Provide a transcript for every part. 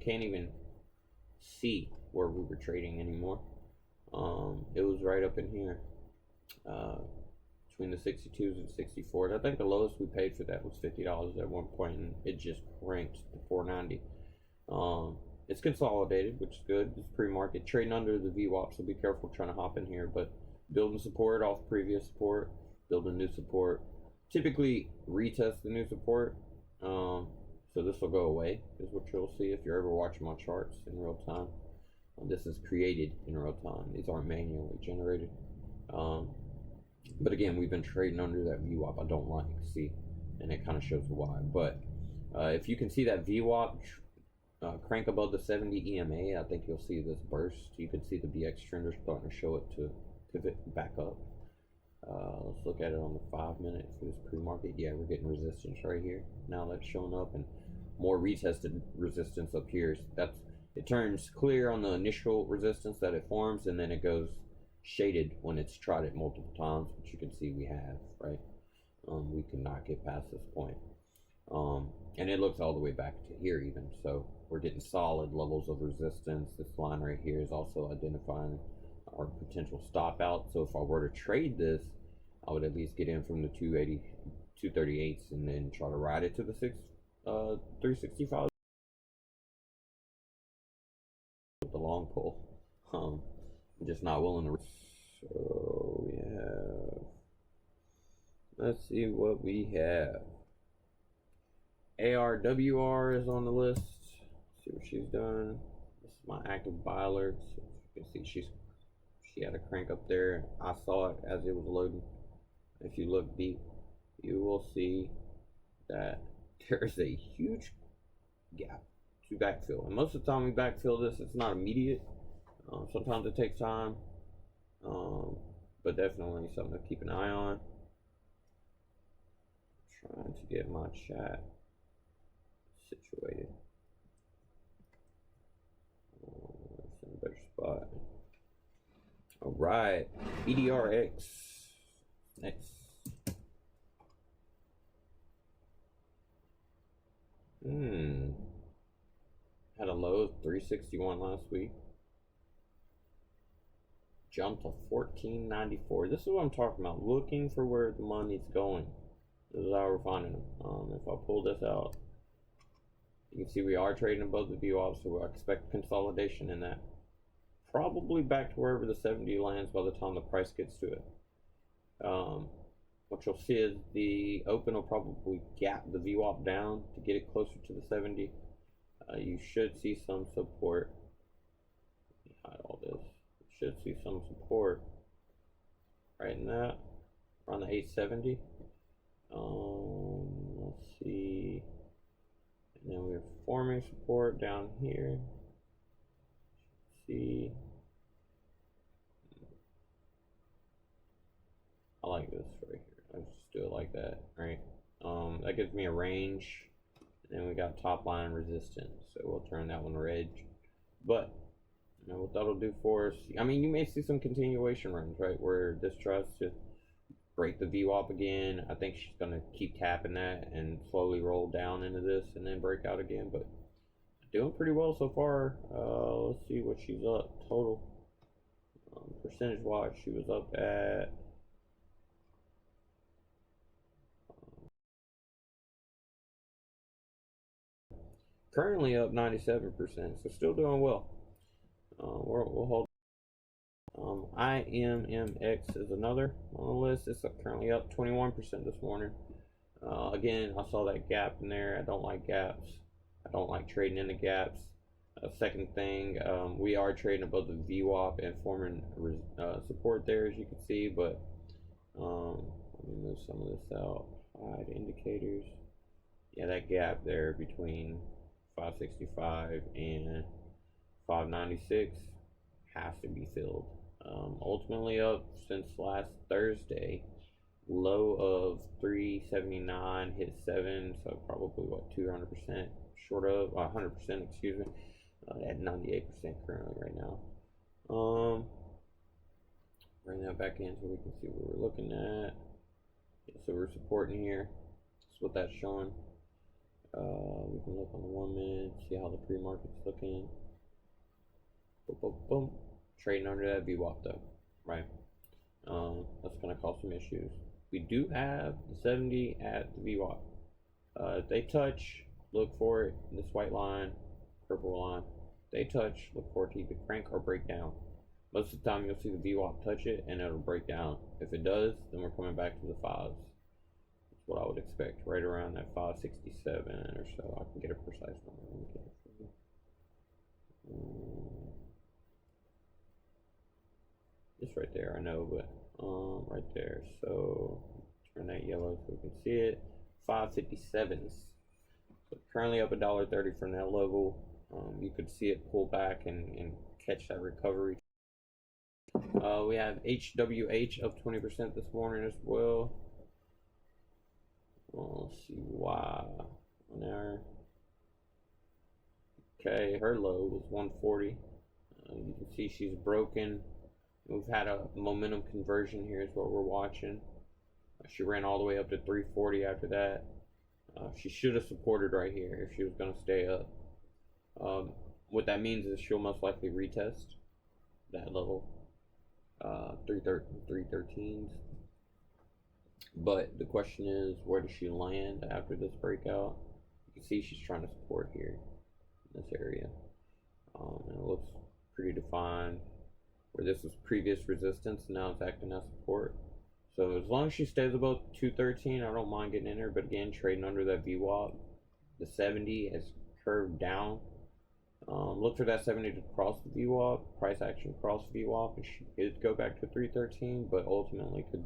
can't even see where we were trading anymore. It was right up in here, between the 62s and 64s. I think the lowest we paid for that was $50 at one point, and it just cranked to 490. It's consolidated, which is good. It's pre-market, trading under the VWAP, so be careful trying to hop in here. But building support off previous support, building new support. Typically retest the new support, so this will go away, is what you'll see if you're ever watching my charts in real time. This is created in real time. These aren't manually generated. But again, we've been trading under that VWAP. I don't like, see, and it kind of shows why. But if you can see that VWAP crank above the 70 EMA, I think you'll see this burst. You can see the BX trender starting to show it to pivot back up. Let's look at it on the 5 minute for this pre-market. Yeah, we're getting resistance right here. Now that's showing up, and more retested resistance up here. It turns clear on the initial resistance that it forms, and then it goes shaded when it's tried it multiple times, which you can see we have, right? We cannot get past this point. And it looks all the way back to here even, so we're getting solid levels of resistance. This line right here is also identifying our potential stop out. So if I were to trade this, I would at least get in from the 238s and then try to ride it to the 365 with the long pull. I'm just not willing to. So we have, let's see what we have. ARWR is on the list. Let's see what she's done. This is my active buy alerts. You can see she had a crank up there. I saw it as it was loading. If you look deep, you will see that there's a huge gap to backfill. And most of the time we backfill this, it's not immediate. Sometimes it takes time, but definitely something to keep an eye on. Trying to get my chat situated. It's in a better spot. All right, BDRX next. Had a low of 361 last week. Jumped to 1494. This is what I'm talking about. Looking for where the money's going. This is how we're finding them. If I pull this out, you can see we are trading above the VWAP, so I expect consolidation in that. Probably back to wherever the 70 lands by the time the price gets to it. What you'll see is the open will probably gap the VWAP down to get it closer to the 70. You should see some support. Let me hide all this. You should see some support right in that, around the 870. Let's see. And then we're forming support down here. See, I like this right here. I just do it like that, right? That gives me a range, and then we got top line resistance, so we'll turn that one red. But you know what that'll do for us? I mean, you may see some continuation runs, right, where this tries to break the VWAP again. I think she's gonna keep tapping that and slowly roll down into this and then break out again, but doing pretty well so far. Let's see what she's up total. Percentage wise, she was up at currently up 97%, so still doing well. We'll hold. IMMX is another on the list. It's currently up 21% this morning. Again, I saw that gap in there. I don't like gaps. I don't like trading in the gaps. Second thing, we are trading above the VWAP and forming support there, as you can see, but let me move some of this out. Hide indicators. Yeah, that gap there between 565 and 596 has to be filled. Ultimately up since last Thursday. Low of 379, hit 7, so probably what, 200% short of 100%, excuse me, at 98% currently right now. Bring that back in so we can see what we're looking at. Yeah, so we're supporting here. That's what that's showing. We can look on the 1 minute, see how the pre-market's looking. Boom, boom, boom. Trading under that VWAP though, right? That's gonna cause some issues. We do have the 70 at the VWAP. If they touch, look for it. This white line, purple line. If they touch, look for it to either crank or break down. Most of the time, you'll see the VWAP touch it and it'll break down. If it does, then we're coming back to the fives. That's what I would expect, right around that 567 or so. I can get a precise number. Let me get it for you. It's right there, I know, but right there. So turn that yellow so we can see it. 557s. So currently up $1.30 from that level. You could see it pull back and catch that recovery. We have HWH up 20% this morning as well. Let's see why on there. Okay, her low was 140. You can see she's broken. We've had a momentum conversion here is what we're watching. She ran all the way up to 340 after that. She should have supported right here if she was going to stay up. What that means is she'll most likely retest that level, 313s. But the question is, where does she land after this breakout? You can see she's trying to support here in this area. And it looks pretty defined. Where this was previous resistance, now it's acting as support. So as long as she stays above 213, I don't mind getting in her. But again, trading under that VWAP, the 70 has curved down. Look for that 70 to cross the VWAP, price action cross VWAP. It should go back to 313, but ultimately could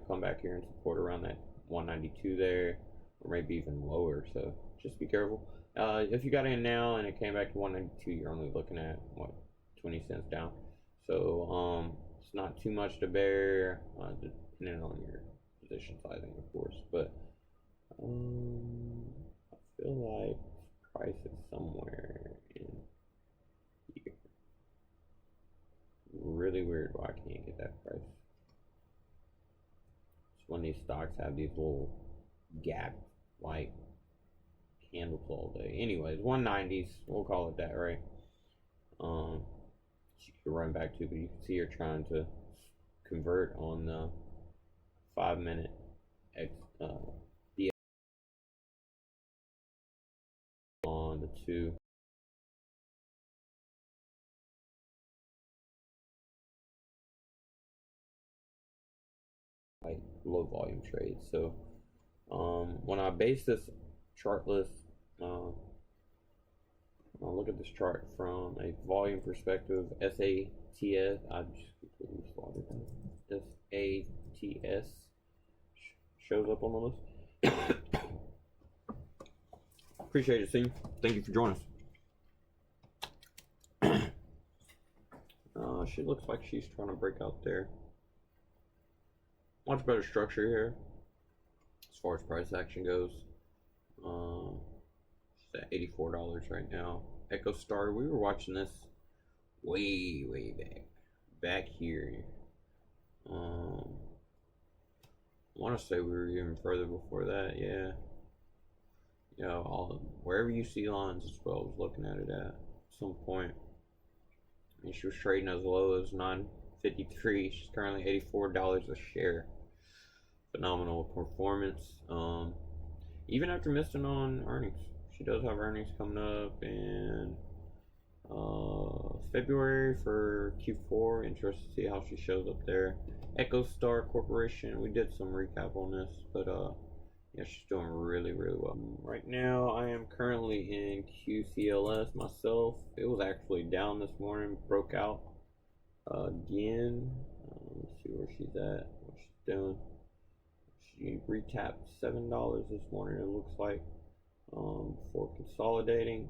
come back here and support around that 192 there, or maybe even lower. So just be careful. If you got in now and it came back to 192, you're only looking at what, 20 cents down. So it's not too much to bear, depending on your position sizing, of course. But I feel like price is somewhere in here. Really weird why I can't get that price. It's when these stocks have these little gap like candles all day. Anyways, 190s, we'll call it that, right? She could run back to, but you can see her trying to convert on the 5 minute on the 2. Like low volume trades. So when I base this chart list, I'll look at this chart from a volume perspective. SATS, I just completely slaughtered that. SATS shows up on the list. Appreciate it, Steve. Thank you for joining us. She looks like she's trying to break out there. Much better structure here as far as price action goes. She's at $84 right now. Echo Star, we were watching this way back here. I want to say we were even further before that. Yeah. Wherever you see lines is what I was looking at it at some point. I mean, she was trading as low as $9.53. She's currently $84 a share. Phenomenal performance. Even after missing on earnings. She does have earnings coming up in February for Q4. Interested to see how she shows up there. Echo Star Corporation. We did some recap on this, but yeah, she's doing really well. Right now, I am currently in QCLS myself. It was actually down this morning, broke out again. Let's see where she's at, what she's doing. She retapped $7 this morning, it looks like, before consolidating.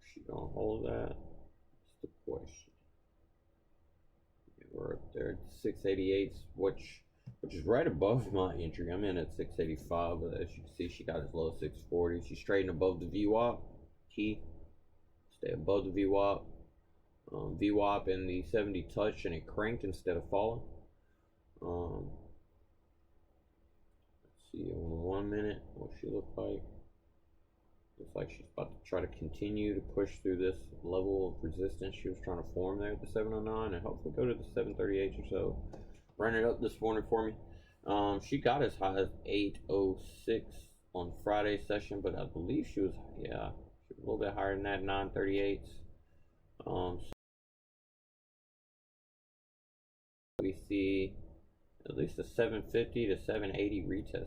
Is she gonna hold that? That's the question. Yeah, we're up there at 688, which is right above my entry. I'm in at 685, but as you can see, she got as low as 640. She's trading above the VWAP. Key, stay above the VWAP. VWAP and the 70 touched and it cranked instead of falling. Let's See in 1 minute what she looked like. Looks like she's about to try to continue to push through this level of resistance she was trying to form there at the 709 and hopefully go to the 738 or so. Ran it up this morning for me. She got as high as 806 on Friday's session, but I believe she was, yeah, she was a little bit higher than that, 938s. We see at least a 750 to 780 retest